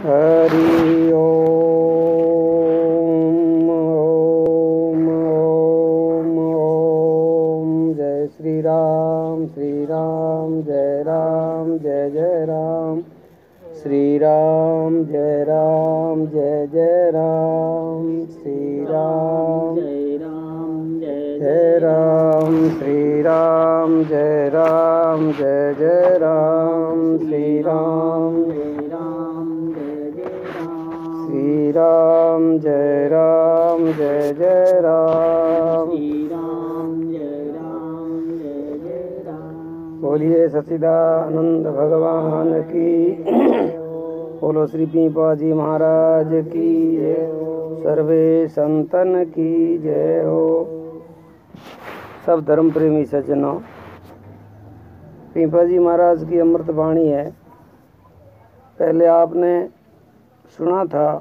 हरि ओम ओम ओम ओम। जय श्री राम जय राम जय जय राम। श्री राम जय जय राम। श्री राम जय राम जय राम। श्री राम जय जय राम। श्री राम जय राम जय जय राम। श्री राम जय जय राम। श्री राम जय जय राम। बोलिए सच्चिदानंद भगवान की। बोलो श्री पीपा जी महाराज की जय। सर्वे संतन की जय हो। सब धर्म प्रेमी सज्जनों, पीपा जी महाराज की अमृत वाणी है। पहले आपने सुना था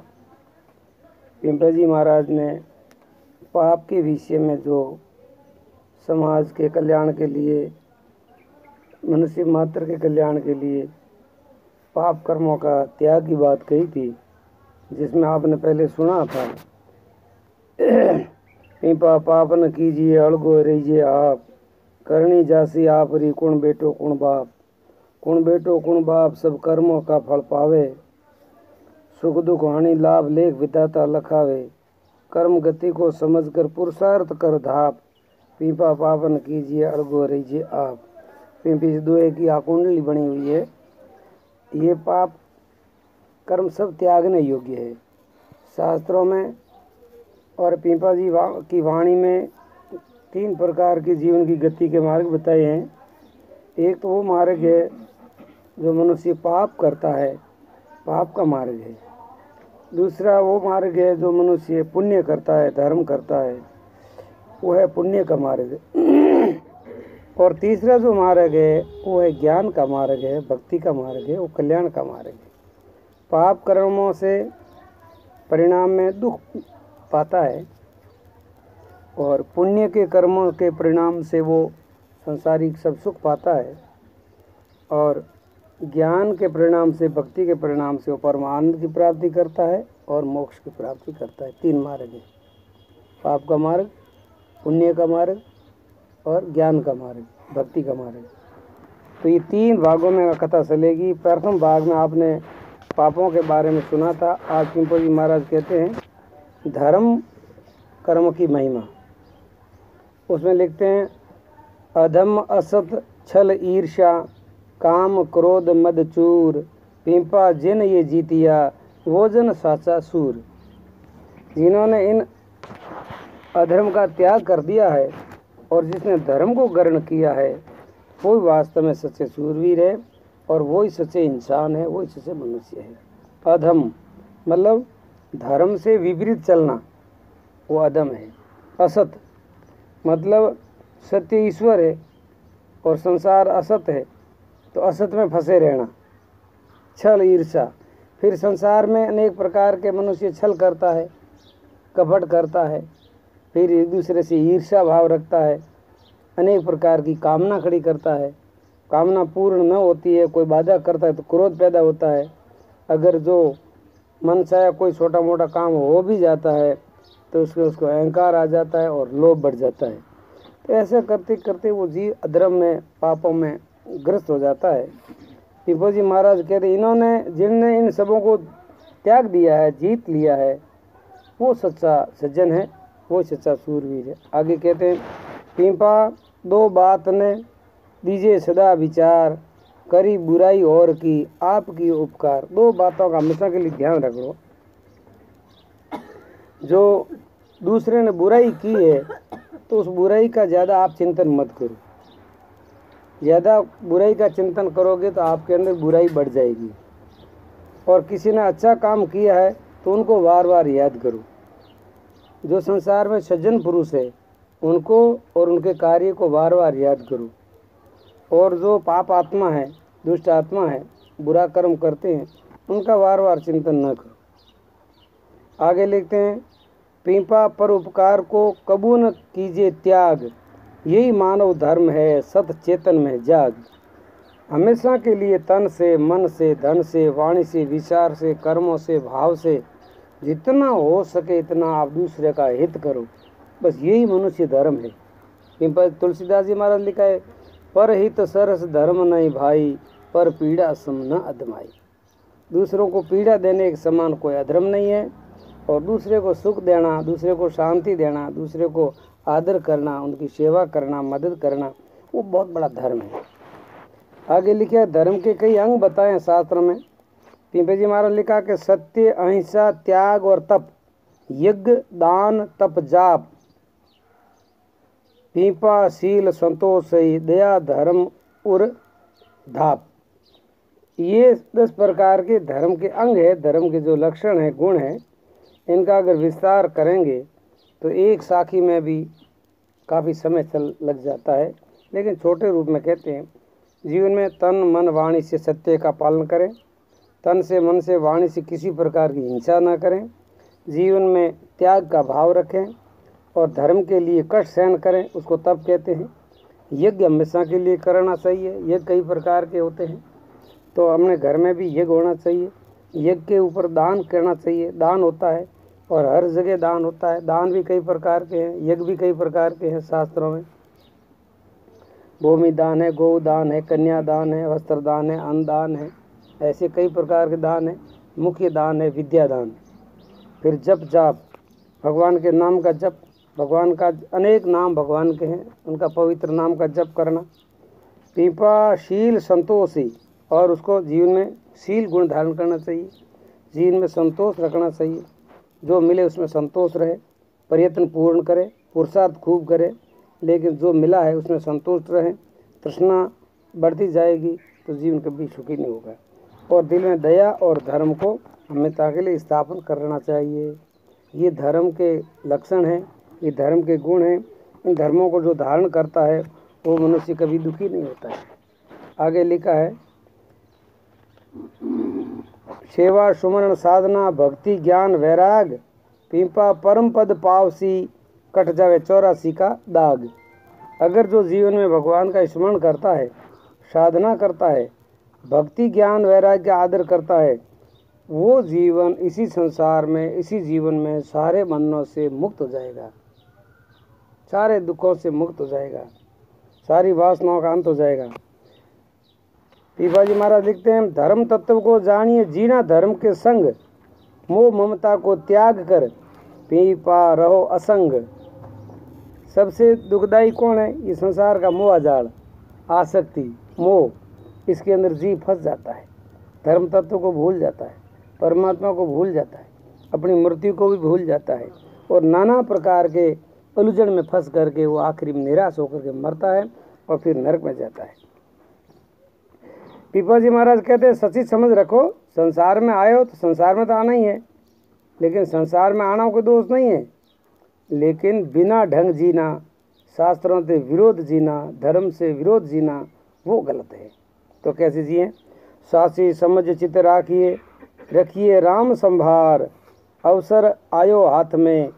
पीपा जी महाराज ने पाप के विषय में जो समाज के कल्याण के लिए, मनुष्य मात्र के कल्याण के लिए पाप कर्मों का त्याग की बात कही थी, जिसमें आपने पहले सुना था पीपा पाप न कीजिए अड़गो रहिए आप, करनी जासी आप री कुण बेटो कुण बाप। कुण बेटो कुण बाप सब कर्मों का फल पावे, सुख दुख हानि लाभ लेख विधाता लखावे। कर्म गति को समझकर पुरुषार्थ कर धाप, पीपा पापन कीजिए अड़गो रहिए आप। पीपी दुए की आकुंडली बनी हुई है। ये पाप कर्म सब त्यागने योग्य है शास्त्रों में। और पीपा जी की वाणी में 3 प्रकार के जीवन की गति के मार्ग बताए हैं। एक तो वो मार्ग है जो मनुष्य पाप करता है, पाप का मार्ग है। दूसरा वो मार्ग है जो मनुष्य पुण्य करता है, धर्म करता है, वो है पुण्य का मार्ग। और तीसरा जो मार्ग है वो है ज्ञान का मार्ग है, भक्ति का मार्ग है, वो कल्याण का मार्ग है। पाप कर्मों से परिणाम में दुख पाता है और पुण्य के कर्मों के परिणाम से वो संसारिक सब सुख पाता है। और ज्ञान के परिणाम से, भक्ति के परिणाम से वो परमानंद की प्राप्ति करता है और मोक्ष की प्राप्ति करता है। 3 मार्ग है, पाप का मार्ग, पुण्य का मार्ग और ज्ञान का मार्ग, भक्ति का मार्ग। तो ये 3 भागों में कथा चलेगी। प्रथम भाग में आपने पापों के बारे में सुना था। आज पीपा जी महाराज कहते हैं धर्म कर्म की महिमा। उसमें लिखते हैं अधम असत छल ईर्ष्या काम क्रोध मद चूर, पीपा जिन ये जीतिया वो जन साचा सूर। जिन्होंने इन अधर्म का त्याग कर दिया है और जिसने धर्म को ग्रहण किया है, वो वास्तव में सच्चे सूरवीर है और वही सच्चे इंसान है, वही सच्चे मनुष्य है। अधम मतलब धर्म से विपरीत चलना, वो अधम है। असत मतलब सत्य ईश्वर है और संसार असत है, तो असत में फंसे रहना। छल ईर्ष्या, फिर संसार में अनेक प्रकार के मनुष्य छल करता है, कपट करता है, फिर एक दूसरे से ईर्ष्या भाव रखता है, अनेक प्रकार की कामना खड़ी करता है। कामना पूर्ण न होती है, कोई बाधा करता है तो क्रोध पैदा होता है। अगर जो मन चाहे कोई छोटा मोटा काम हो भी जाता है तो उसको अहंकार आ जाता है और लोभ बढ़ जाता है। तो ऐसे करते करते वो जीव अधर्म में, पापों में ग्रस्त हो जाता है। पीपा जी महाराज कहते इन्होंने, जिनने इन सबों को त्याग दिया है, जीत लिया है, वो सच्चा सज्जन है, वो सच्चा सूरवीर है। आगे कहते हैं पीपा 2 बात ने दीजिए सदा विचार, करी बुराई और की आपकी उपकार। 2 बातों का हमेशा के लिए ध्यान रख लो। जो दूसरे ने बुराई की है तो उस बुराई का ज़्यादा आप चिंतन मत करो। ज़्यादा बुराई का चिंतन करोगे तो आपके अंदर बुराई बढ़ जाएगी। और किसी ने अच्छा काम किया है तो उनको बार बार याद करो। जो संसार में सज्जन पुरुष है उनको और उनके कार्य को बार बार याद करो। और जो पाप आत्मा है, दुष्ट आत्मा है, बुरा कर्म करते हैं, उनका बार बार चिंतन न करो। आगे लिखते हैं पीपा पर उपकार को कबू न कीजिए त्याग, यही मानव धर्म है सत चेतन में जाग। हमेशा के लिए तन से, मन से, धन से, वाणी से, विचार से, कर्मों से, भाव से जितना हो सके इतना आप दूसरे का हित करो। बस यही मनुष्य धर्म है। पर तुलसीदास जी महाराज लिखा है, पर हित सरस धर्म नहीं भाई, पर पीड़ा सम न अधमाई। दूसरों को पीड़ा देने के समान कोई अधर्म नहीं है, और दूसरे को सुख देना, दूसरे को शांति देना, दूसरे को आदर करना, उनकी सेवा करना, मदद करना, वो बहुत बड़ा धर्म है। आगे लिखा है, धर्म के कई अंग बताए शास्त्र में। पीपे जी महाराज लिखा कि सत्य, अहिंसा, त्याग और तप, यज्ञ, दान, तप, जाप, पीपा, शील, संतोष, सही, दया, धर्म और धाप, ये 10 प्रकार के धर्म के अंग है। धर्म के जो लक्षण है, गुण है, इनका अगर विस्तार करेंगे तो एक साखी में भी काफ़ी समय लग जाता है, लेकिन छोटे रूप में कहते हैं, जीवन में तन, मन, वाणी से सत्य का पालन करें, तन से, मन से, वाणी से किसी प्रकार की हिंसा न करें, जीवन में त्याग का भाव रखें और धर्म के लिए कष्ट सहन करें, उसको तप कहते हैं। यज्ञ हमेशा के लिए करना चाहिए। यज्ञ कई प्रकार के होते हैं, तो हमने घर में भी यज्ञ होना चाहिए। यज्ञ के ऊपर दान करना चाहिए, दान होता है और हर जगह दान होता है। दान भी कई प्रकार के हैं, यज्ञ भी कई प्रकार के हैं शास्त्रों में। भूमि दान है, गौ दान है, कन्या दान है, वस्त्र दान है, अन्न दान है, ऐसे कई प्रकार के दान है। मुख्य दान है विद्या दान। फिर जप जाप, भगवान के नाम का जप, भगवान का अनेक नाम भगवान के हैं, उनका पवित्र नाम का जप करना। पीपा, शील, संतोषी, और उसको जीवन में शील गुण धारण करना चाहिए, जीवन में संतोष रखना चाहिए, जो मिले उसमें संतोष रहे, प्रयत्न पूर्ण करे, पुरुषार्थ खूब करे, लेकिन जो मिला है उसमें संतुष्ट रहे। तृष्णा बढ़ती जाएगी तो जीवन कभी सुखी नहीं होगा। और दिल में दया और धर्म को हमेशा के लिए स्थापन करना चाहिए। ये धर्म के लक्षण हैं, ये धर्म के गुण हैं। इन धर्मों को जो धारण करता है वो मनुष्य कभी दुखी नहीं होता है। आगे लिखा है, सेवा, सुमरण, साधना, भक्ति, ज्ञान, वैराग, पीपा, परम पद पावसी, कट जावे 84 का दाग। अगर जो जीवन में भगवान का स्मरण करता है, साधना करता है, भक्ति, ज्ञान, वैराग्य, आदर करता है, वो जीवन इसी संसार में, इसी जीवन में सारे बंधनों से मुक्त हो जाएगा, सारे दुखों से मुक्त हो जाएगा, सारी वासनाओं का अंत हो जाएगा। पीपाजी महाराज लिखते हैं, धर्म तत्व को जानिए, जीना धर्म के संग, मोह ममता को त्याग कर पीपा रहो असंग। सबसे दुखदाई कौन है? ये संसार का मोह जाल, आसक्ति, मोह, इसके अंदर जीव फंस जाता है, धर्म तत्व को भूल जाता है, परमात्मा को भूल जाता है, अपनी मृत्यु को भी भूल जाता है, और नाना प्रकार के उलझन में फंस करके वो आखिरी में निराश होकर के मरता है और फिर नरक में जाता है। पीपाजी महाराज कहते हैं, सच्ची समझ रखो, संसार में आए हो तो संसार में तो आना ही है, लेकिन संसार में आना कोई दोष नहीं है, लेकिन बिना ढंग जीना, शास्त्रों से विरोध जीना, धर्म से विरोध जीना, वो गलत है। तो कैसे जिए? सासी समझ चित राखिए, रखिए राम संभार, अवसर आयो हाथ में,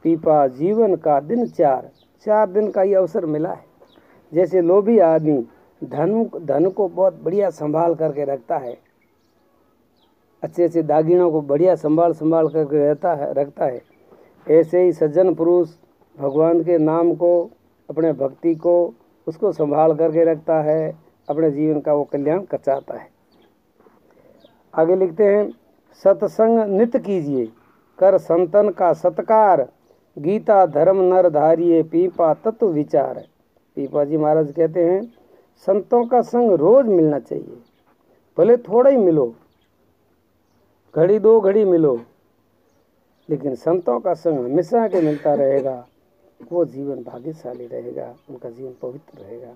पीपा जीवन का दिन 4 दिन का ये अवसर मिला है। जैसे लोभी आदमी धन को बहुत बढ़िया संभाल करके रखता है, अच्छे से दागिनों को बढ़िया संभाल करके रखता है, ऐसे ही सज्जन पुरुष भगवान के नाम को, अपने भक्ति को, उसको संभाल करके रखता है, अपने जीवन का वो कल्याण चाहता है। आगे लिखते हैं, सत्संग नित्य कीजिए, कर संतन का सत्कार, गीता धर्म नर धारिये, पीपा तत्व विचार। पीपा जी महाराज कहते हैं, संतों का संग रोज मिलना चाहिए, भले थोड़ा ही मिलो, घड़ी 2 घड़ी मिलो, लेकिन संतों का संग हमेशा के मिलता रहेगा, वो जीवन भाग्यशाली रहेगा, उनका जीवन पवित्र रहेगा।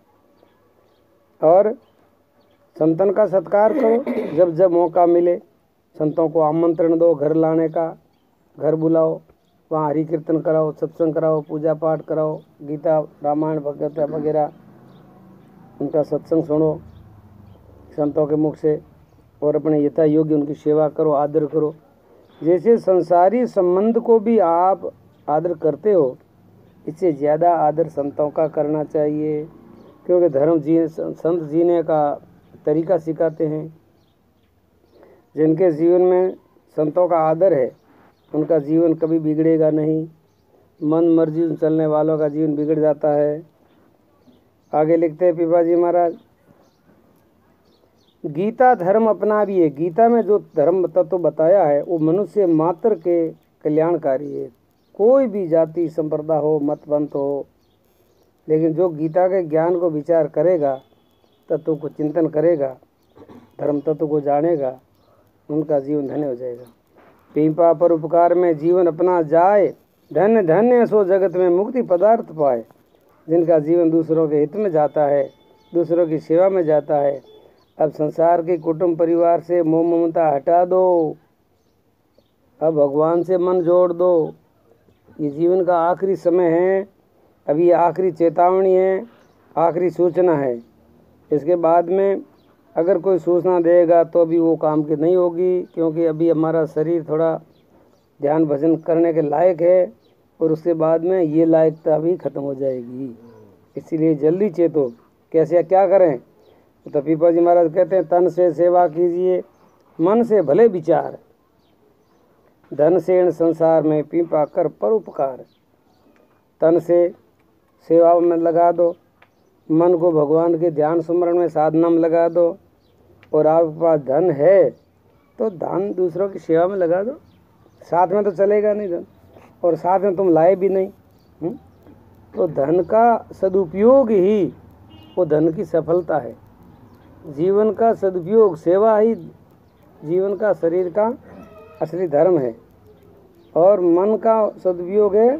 और संतन का सत्कार करो, जब जब मौका मिले संतों को आमंत्रण दो, घर लाने का, घर बुलाओ, वहाँ हरि कीर्तन कराओ, सत्संग कराओ, पूजा पाठ कराओ, गीता रामायण भगवत वगैरह उनका सत्संग सुनो संतों के मुख से, और अपने यथा योग्य उनकी सेवा करो, आदर करो। जैसे संसारी संबंध को भी आप आदर करते हो, इससे ज़्यादा आदर संतों का करना चाहिए, क्योंकि धर्म जी संत जीने का तरीका सिखाते हैं। जिनके जीवन में संतों का आदर है उनका जीवन कभी बिगड़ेगा नहीं। मन मर्जी चलने वालों का जीवन बिगड़ जाता है। आगे लिखते हैं पीपा जी महाराज, गीता धर्म अपना भी है। गीता में जो धर्म तत्व बताया है वो मनुष्य मात्र के कल्याणकारी है। कोई भी जाति संप्रदाय हो, मतपंथ हो, लेकिन जो गीता के ज्ञान को विचार करेगा, तत्व को चिंतन करेगा, धर्म तत्व को जानेगा, उनका जीवन धन्य हो जाएगा। पीपा पर उपकार में जीवन अपना जाए, धन्य धन्य सो जगत में मुक्ति पदार्थ पाए। जिनका जीवन दूसरों के हित में जाता है, दूसरों की सेवा में जाता है। अब संसार के कुटुंब परिवार से मोह ममता हटा दो, अब भगवान से मन जोड़ दो। ये जीवन का आखिरी समय है, अभी ये आखिरी चेतावनी है, आखिरी सूचना है। इसके बाद में अगर कोई सूचना देगा तो भी वो काम की नहीं होगी, क्योंकि अभी हमारा शरीर थोड़ा ध्यान भजन करने के लायक है और उसके बाद में ये लायकता भी खत्म हो जाएगी। इसीलिए जल्दी चेतो। कैसे क्या करें? तो पीपा जी महाराज कहते हैं, तन से सेवा कीजिए, मन से भले विचार, धन से संसार में पीपा कर परोपकार। तन से सेवा में लगा दो, मन को भगवान के ध्यान स्मरण में साधना में लगा दो, और आपके पास धन है तो धन दूसरों की सेवा में लगा दो। साथ में तो चलेगा नहीं धन, और साथ में तुम लाए भी नहीं। तो धन का सदुपयोग ही वो धन की सफलता है। जीवन का सदुपयोग, सेवा ही जीवन का, शरीर का असली धर्म है। और मन का सदुपयोग है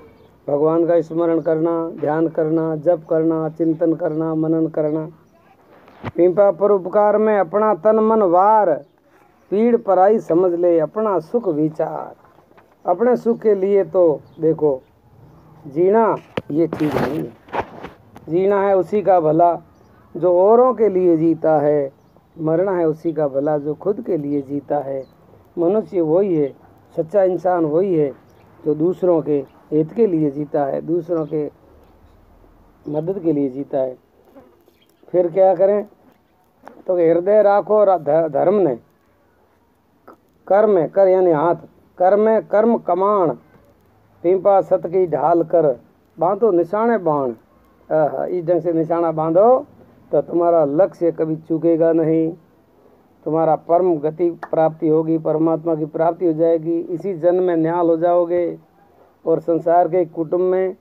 भगवान का स्मरण करना, ध्यान करना, जप करना, चिंतन करना, मनन करना। पीपा परोपकार में अपना तन मन वार, पीड़ पराई समझ ले अपना सुख विचार। अपने सुख के लिए तो देखो जीना ये ठीक नहीं है। जीना है उसी का भला जो औरों के लिए जीता है, मरना है उसी का भला जो खुद के लिए जीता है। मनुष्य वही है, सच्चा इंसान वही है जो दूसरों के हित के लिए जीता है, दूसरों के मदद के लिए जीता है। फिर क्या करें? तो हृदय राखो धर्म ने, कर्म कर यानी हाथ, कर्म कमाण, पीपा सत की ढाल कर, बांधो निशाने बाण। इस ढंग से निशाना बांधो तो तुम्हारा लक्ष्य कभी चूकेगा नहीं। तुम्हारा परम गति प्राप्ति होगी, परमात्मा की प्राप्ति हो जाएगी। इसी जन्म में न्याल हो जाओगे और संसार के कुटुंब में,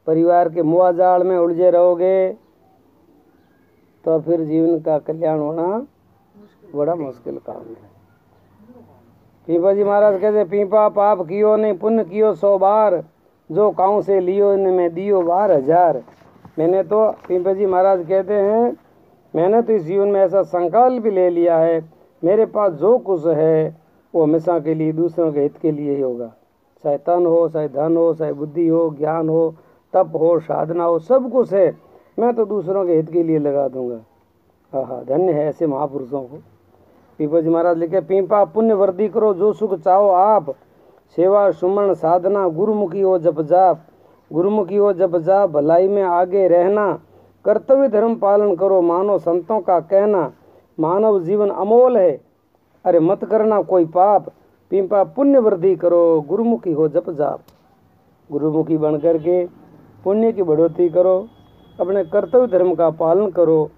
परिवार के मुआजाल में उलझे रहोगे, तो फिर जीवन का कल्याण होना बड़ा मुश्किल काम है। पीपा जी महाराज कहते, पीपा पाप कियो नहीं पुण्य कियो 100 बार, जो काऊ से लियो इनमें दियो 12,000। मैंने तो, पीपा जी महाराज कहते हैं, मैंने तो इस जीवन में ऐसा संकल्प भी ले लिया है, मेरे पास जो कुछ है वो हमेशा के लिए दूसरों के हित के लिए ही होगा। चाहे तन हो, चाहे धन हो, चाहे बुद्धि हो, ज्ञान हो, तप हो, साधना हो, सब कुछ है, मैं तो दूसरों के हित के लिए लगा दूंगा। हाँ, धन्य है ऐसे महापुरुषों को। पीपा जी महाराज लिखे, पीपा पुण्य वृद्धि करो जो सुख चाहो आप, सेवा सुमरण साधना गुरुमुखी हो जप जाप। गुरुमुखी हो जप जाप, भलाई में आगे रहना, कर्तव्य धर्म पालन करो, मानो संतों का कहना। मानव जीवन अमोल है, अरे मत करना कोई पाप। पीपा पुण्य वृद्धि करो, गुरुमुखी हो जप जाप। गुरुमुखी बन करके पुण्य की बढ़ोतरी करो, अपने कर्तव्य धर्म का पालन करो,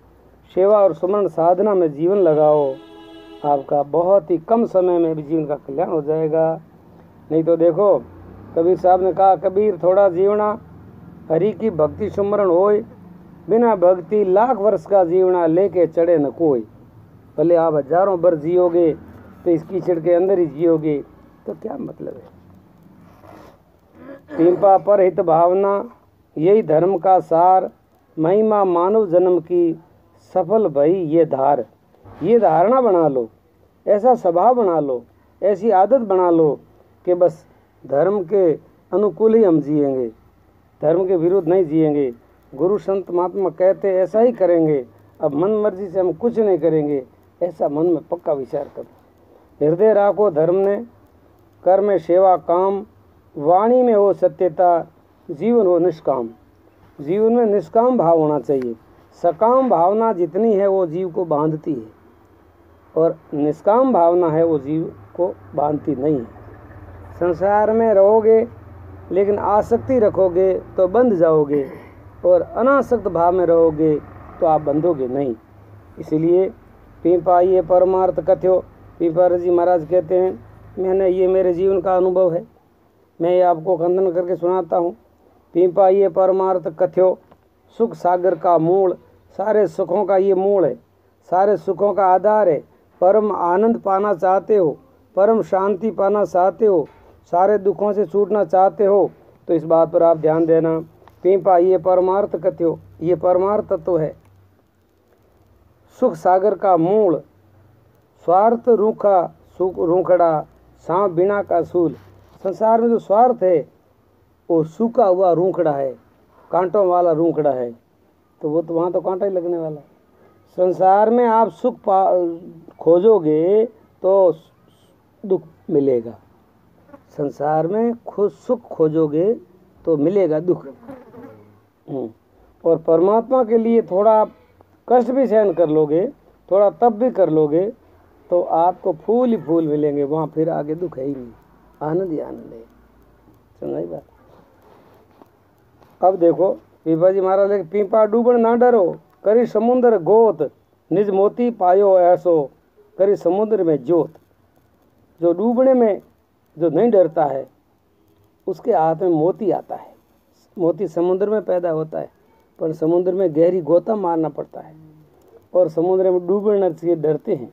सेवा और सुमरण साधना में जीवन लगाओ। आपका बहुत ही कम समय में भी जीवन का कल्याण हो जाएगा। नहीं तो देखो, कबीर साहब ने कहा, कबीर थोड़ा जीवना हरि की भक्ति सुमरण होए, बिना भक्ति लाख वर्ष का जीवना लेके चढ़े न कोई। भले आप हजारों वर्ष जियोगे तो इस कीचड़ के अंदर ही जियोगे, तो क्या मतलब है। पीपा पर हित भावना यही धर्म का सार, महिमा मानव जन्म की सफल भई ये धार। ये धारणा बना लो, ऐसा स्वभाव बना लो, ऐसी आदत बना लो कि बस धर्म के अनुकूल ही हम जिएंगे, धर्म के विरुद्ध नहीं जिएंगे। गुरु संत महात्मा कहते ऐसा ही करेंगे, अब मन मर्जी से हम कुछ नहीं करेंगे, ऐसा मन में पक्का विचार करो। हृदय राखो धर्म ने, कर में सेवा काम, वाणी में हो सत्यता, जीवन हो निष्काम। जीवन में निष्काम भाव होना चाहिए। सकाम भावना जितनी है वो जीव को बांधती है। और निष्काम भावना है वो जीव को बांधती नहीं है। संसार में रहोगे लेकिन आसक्ति रखोगे तो बंध जाओगे, और अनासक्त भाव में रहोगे तो आप बंधोगे नहीं। इसीलिए पीपाई परमार्थ कथ्यो, पीपा जी महाराज कहते हैं, मैंने ये मेरे जीवन का अनुभव है, मैं ये आपको खंडन करके सुनाता हूँ। पीपाई परमार्थ कथ्यो, सुख सागर का मूल, सारे सुखों का ये मूल है, सारे सुखों का आधार है। परम आनंद पाना चाहते हो, परम शांति पाना चाहते हो, सारे दुखों से छूटना चाहते हो, तो इस बात पर आप ध्यान देना। पीपा ये परमार्थ कथ्यो, ये परमार्थ तत्व है। सुख सागर का मूल, स्वार्थ रूखा सुख रूखड़ा, सांप बिना का सूल। संसार में जो स्वार्थ है वो सूखा हुआ रूखड़ा है, कांटों वाला रूखड़ा है, तो वो तो वहाँ तो कांटा ही लगने वाला है। संसार में आप सुख खोजोगे तो दुख मिलेगा, संसार में खुद सुख खोजोगे तो मिलेगा दुख। और परमात्मा के लिए थोड़ा कष्ट भी सहन कर लोगे, थोड़ा तप भी कर लोगे, तो आपको फूल ही फूल मिलेंगे, वहाँ फिर आगे दुख है ही नहीं, आनंद ही आनंद है। समझाई बात। अब देखो पीपा जी महाराज लिखे, पीपा डूबण ना डरो, करी समुद्र गोत, निज मोती पायो ऐसो, करी समुद्र में जोत। जो डूबने में जो नहीं डरता है उसके हाथ में मोती आता है। मोती समुद्र में पैदा होता है, पर समुद्र में गहरी गोता मारना पड़ता है, और समुद्र में डूबने से डरते हैं,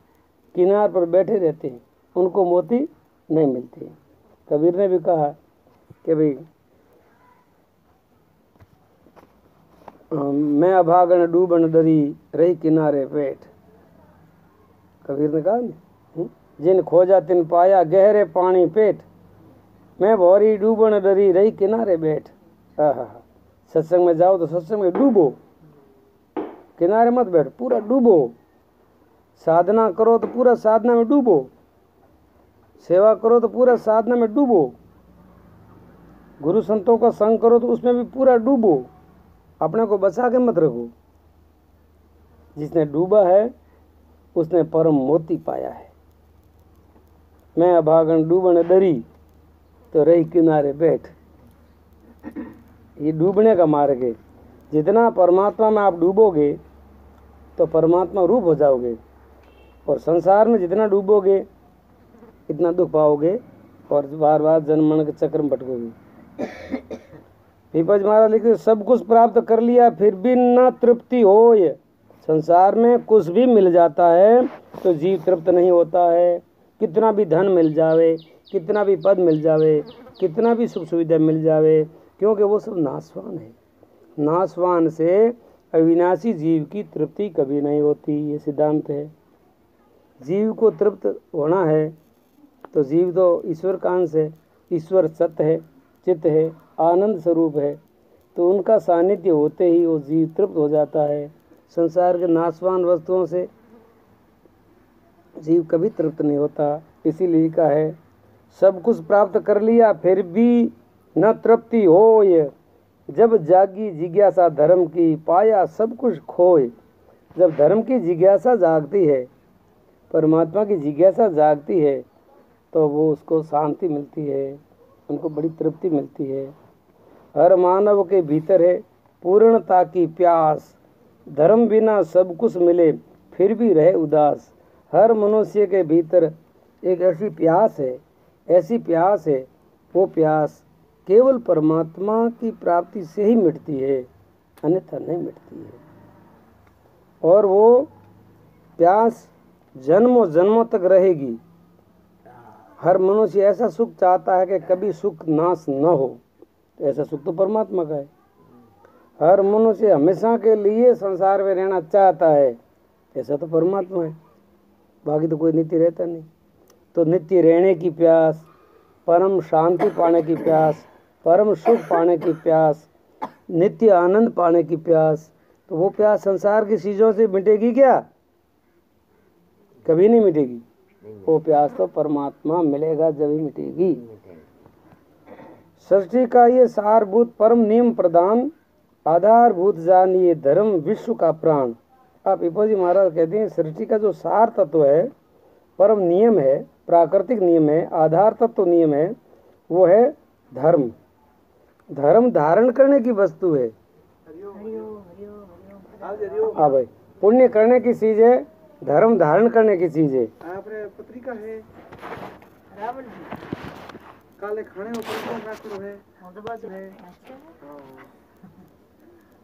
किनार पर बैठे रहते हैं, उनको मोती नहीं मिलते। कबीर ने भी कहा कि भाई मैं अभागन डूबन डरी, रही किनारे बैठ। कबीर ने कहा नहीं, जिन खोजा तिन पाया, गहरे पानी पेट, मैं भौरी डूबन डरी, रही किनारे बैठ। सत्संग में जाओ तो सत्संग में डूबो, किनारे मत बैठ, पूरा डूबो। साधना करो तो पूरा साधना में डूबो, सेवा करो तो पूरा साधना में डूबो, गुरु संतों का संग करो तो उसमें भी पूरा डूबो, अपने को बचा के मत रखो। जिसने डूबा है उसने परम मोती पाया है। मैं अभागन डूबन डरी, तो रही किनारे बैठ। ये डूबने का मार्ग है। जितना परमात्मा में आप डूबोगे तो परमात्मा रूप हो जाओगे, और संसार में जितना डूबोगे इतना दुख पाओगे, और बार बार जन्म मरण के चक्र में भटकोगे। पीपज महाराज लिखे, सब कुछ प्राप्त कर लिया फिर भी न तृप्ति होय। संसार में कुछ भी मिल जाता है तो जीव तृप्त नहीं होता है। कितना भी धन मिल जावे, कितना भी पद मिल जावे, कितना भी सुख सुविधा मिल जावे, क्योंकि वो सब नाशवान है। नाशवान से अविनाशी जीव की तृप्ति कभी नहीं होती, ये सिद्धांत है। जीव को तृप्त होना है तो जीव तो ईश्वर का अंश है, ईश्वर सत्य है, चित्त है, आनंद स्वरूप है, तो उनका सानिध्य होते ही वो जीव तृप्त हो जाता है। संसार के नाशवान वस्तुओं से जीव कभी तृप्त नहीं होता। इसीलिए कहा है, सब कुछ प्राप्त कर लिया फिर भी न तृप्ति होय। जब जागी जिज्ञासा धर्म की, पाया सब कुछ खोए। जब धर्म की जिज्ञासा जागती है, परमात्मा की जिज्ञासा जागती है, तो वो उसको शांति मिलती है, उनको बड़ी तृप्ति मिलती है। हर मानव के भीतर है पूर्णता की प्यास, धर्म बिना सब कुछ मिले फिर भी रहे उदास। हर मनुष्य के भीतर एक ऐसी प्यास है, ऐसी प्यास है, वो प्यास केवल परमात्मा की प्राप्ति से ही मिटती है, अन्यथा नहीं मिटती है। और वो प्यास जन्मों जन्मों तक रहेगी। हर मनुष्य ऐसा सुख चाहता है कि कभी सुख नाश न हो, तो ऐसा सुख तो परमात्मा का है। हर मनुष्य हमेशा के लिए संसार में रहना चाहता है, ऐसा तो परमात्मा है। बाकी तो कोई नित्य रहता नहीं। तो नित्य रहने की प्यास, परम शांति पाने की प्यास, परम सुख पाने की प्यास, नित्य आनंद पाने की प्यास, तो वो प्यास संसार की चीज़ों से मिटेगी क्या? कभी नहीं मिटेगी। वो प्यास तो परमात्मा मिलेगा जब ही मिटेगी। सृष्टि का ये सारभूत परम नियम प्रदान, आधारभूत जानिए धर्म विश्व का प्राण। आप इपोजी महाराज कहते हैं सृष्टि का जो सार तत्व है परम नियम है, प्राकृतिक नियम है, आधार तत्व नियम है, वो है धर्म। धर्म धारण करने की वस्तु है। हाँ भाई, पुण्य करने की चीज है, धर्म धारण करने की चीज है। आपने पत्रिका है काले खाने में परगुण राखड़ो है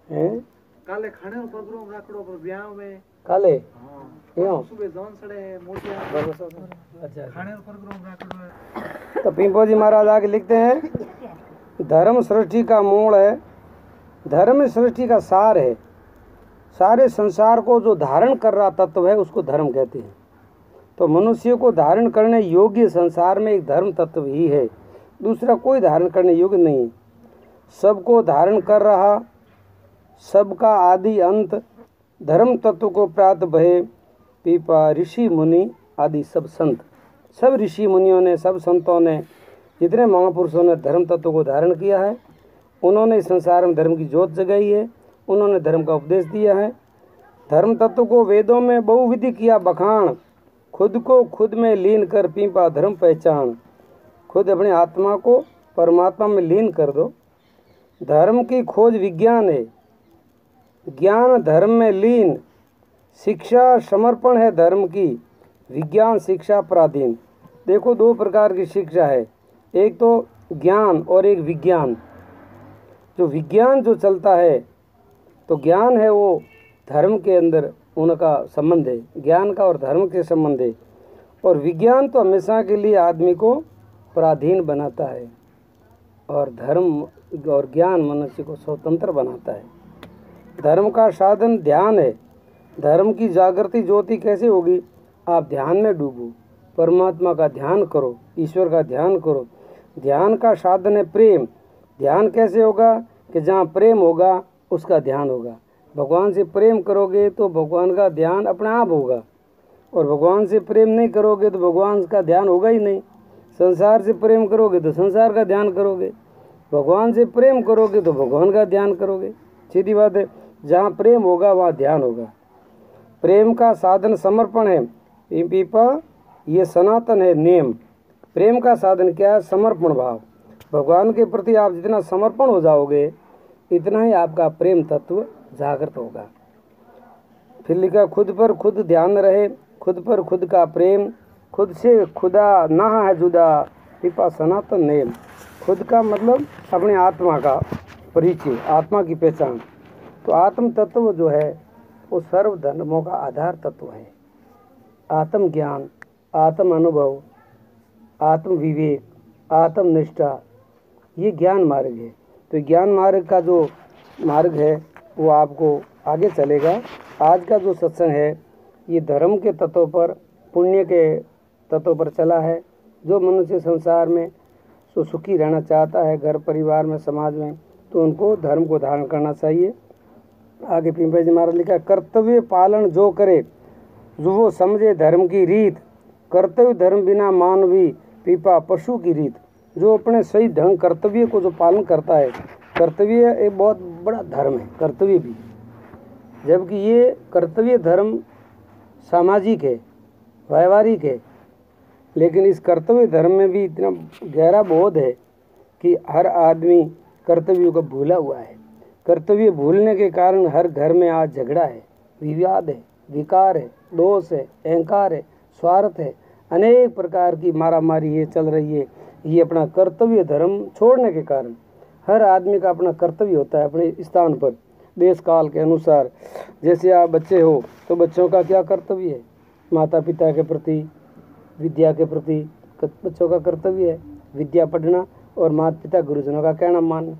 हैं? काले खाने में परगुण राखड़ो पर ब्याह में काले हाँ सुबह जौन सड़े है मोटे अच्छा। खाने में परगुण राखड़ो है। तो पिंपो जी महाराज आगे लिखते हैं, धर्म सृष्टि का मूल है, धर्म सृष्टि का सार है। सारे संसार को जो धारण कर रहा तत्व है उसको धर्म कहते हैं। तो मनुष्य को धारण करने योग्य संसार में एक धर्म तत्व ही है, दूसरा कोई धारण करने योग्य नहीं है। सबको धारण कर रहा, सबका आदि अंत, धर्म तत्व को प्राप्त भय पीपा ऋषि मुनि आदि सब संत, सब ऋषि मुनियों ने, सब संतों ने, जितने महापुरुषों ने धर्म तत्व को धारण किया है, उन्होंने इस संसार में धर्म की ज्योत जगाई है, उन्होंने धर्म का उपदेश दिया है। धर्म तत्व को वेदों में बहुविधि किया बखान, खुद को खुद में लीन कर पीपा धर्म पहचान। खुद अपनी आत्मा को परमात्मा में लीन कर दो। धर्म की खोज विज्ञान है, ज्ञान धर्म में लीन, शिक्षा समर्पण है धर्म की, विज्ञान शिक्षा पराधीन। देखो दो प्रकार की शिक्षा है, एक तो ज्ञान और एक विज्ञान। जो विज्ञान जो चलता है तो ज्ञान है वो धर्म के अंदर उनका संबंध है, ज्ञान का और धर्म के संबंध है। और विज्ञान तो हमेशा के लिए आदमी को पराधीन बनाता है और धर्म और ज्ञान मनुष्य को स्वतंत्र बनाता है। धर्म का साधन ध्यान है। धर्म की जागृति ज्योति कैसे होगी? आप ध्यान में डूबो, परमात्मा का ध्यान करो, ईश्वर का ध्यान करो। ध्यान का साधन है प्रेम। ध्यान कैसे होगा? कि जहाँ प्रेम होगा उसका ध्यान होगा। भगवान से प्रेम करोगे तो भगवान का ध्यान अपने आप होगा, और भगवान से प्रेम नहीं करोगे तो भगवान का ध्यान होगा ही नहीं। संसार से प्रेम करोगे तो संसार का ध्यान करोगे, भगवान से प्रेम करोगे तो भगवान का ध्यान करोगे। सीधी बात है, जहाँ प्रेम होगा वहाँ ध्यान होगा। प्रेम का साधन समर्पण है। पीपा ये सनातन है नियम। प्रेम का साधन क्या है? समर्पण भाव। भगवान के प्रति आप जितना समर्पण हो जाओगे इतना ही आपका प्रेम तत्व जागृत होगा। फिर लिखा, खुद पर खुद ध्यान रहे, खुद पर खुद का प्रेम, खुद से खुदा ना है जुदा, पीपा सनातन नेम। खुद का मतलब अपने आत्मा का परिचय, आत्मा की पहचान। तो आत्म तत्व जो है वो सर्व धर्मों का आधार तत्व है। आत्म ज्ञान, आत्म अनुभव, आत्म विवेक, आत्मनिष्ठा, ये ज्ञान मार्ग है। तो ज्ञान मार्ग का जो मार्ग है वो आपको आगे चलेगा। आज का जो सत्संग है ये धर्म के तत्वों पर, पुण्य के तत्वों पर चला है। जो मनुष्य संसार में सुखी रहना चाहता है, घर परिवार में, समाज में, तो उनको धर्म को धारण करना चाहिए। आगे पिंपे जी महाराज लिखा, कर्तव्य पालन जो करे जो वो समझे धर्म की रीत, कर्तव्य धर्म बिना मानवी पीपा पशु की रीत। जो अपने सही ढंग कर्तव्य को जो पालन करता है, कर्तव्य एक बहुत बड़ा धर्म है, कर्तव्य भी, जबकि ये कर्तव्य धर्म सामाजिक है, व्यवहारिक है। लेकिन इस कर्तव्य धर्म में भी इतना गहरा बोध है कि हर आदमी कर्तव्यों को भूला हुआ है। कर्तव्य भूलने के कारण हर घर में आज झगड़ा है, विवाद है, विकार है, दोष है, अहंकार है, स्वार्थ है, अनेक प्रकार की मारामारी ये चल रही है। ये अपना कर्तव्य धर्म छोड़ने के कारण। हर आदमी का अपना कर्तव्य होता है अपने स्थान पर, देश काल के अनुसार। जैसे आप बच्चे हो तो बच्चों का क्या कर्तव्य है? माता पिता के प्रति, विद्या के प्रति बच्चों का कर्तव्य है विद्या पढ़ना और माता पिता गुरुजनों का कहना मानना।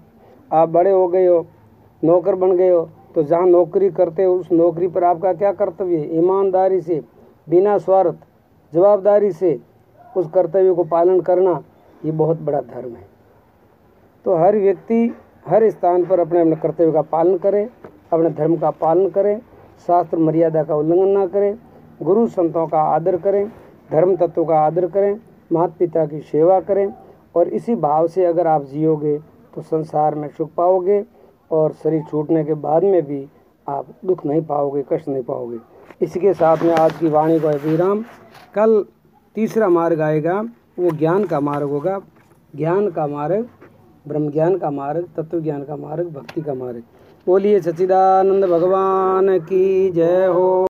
आप बड़े हो गए हो, नौकर बन गए हो, तो जहाँ नौकरी करते हो उस नौकरी पर आपका क्या कर्तव्य है? ईमानदारी से, बिना स्वार्थ, जवाबदारी से उस कर्तव्य को पालन करना, ये बहुत बड़ा धर्म है। तो हर व्यक्ति हर स्थान पर अपने अपने कर्तव्य का पालन करे, अपने धर्म का पालन करें, शास्त्र मर्यादा का उल्लंघन ना करें, गुरु संतों का आदर करें, धर्म तत्वों का आदर करें, माता पिता की सेवा करें। और इसी भाव से अगर आप जियोगे तो संसार में सुख पाओगे और शरीर छूटने के बाद में भी आप दुख नहीं पाओगे, कष्ट नहीं पाओगे। इसी के साथ में आज की वाणी को विराम। कल तीसरा मार्ग आएगा वो ज्ञान का मार्ग होगा। ज्ञान का मार्ग, ब्रह्म ज्ञान का मार्ग, तत्व ज्ञान का मार्ग, भक्ति का मार्ग। बोलिए सच्चिदानंद भगवान की जय हो।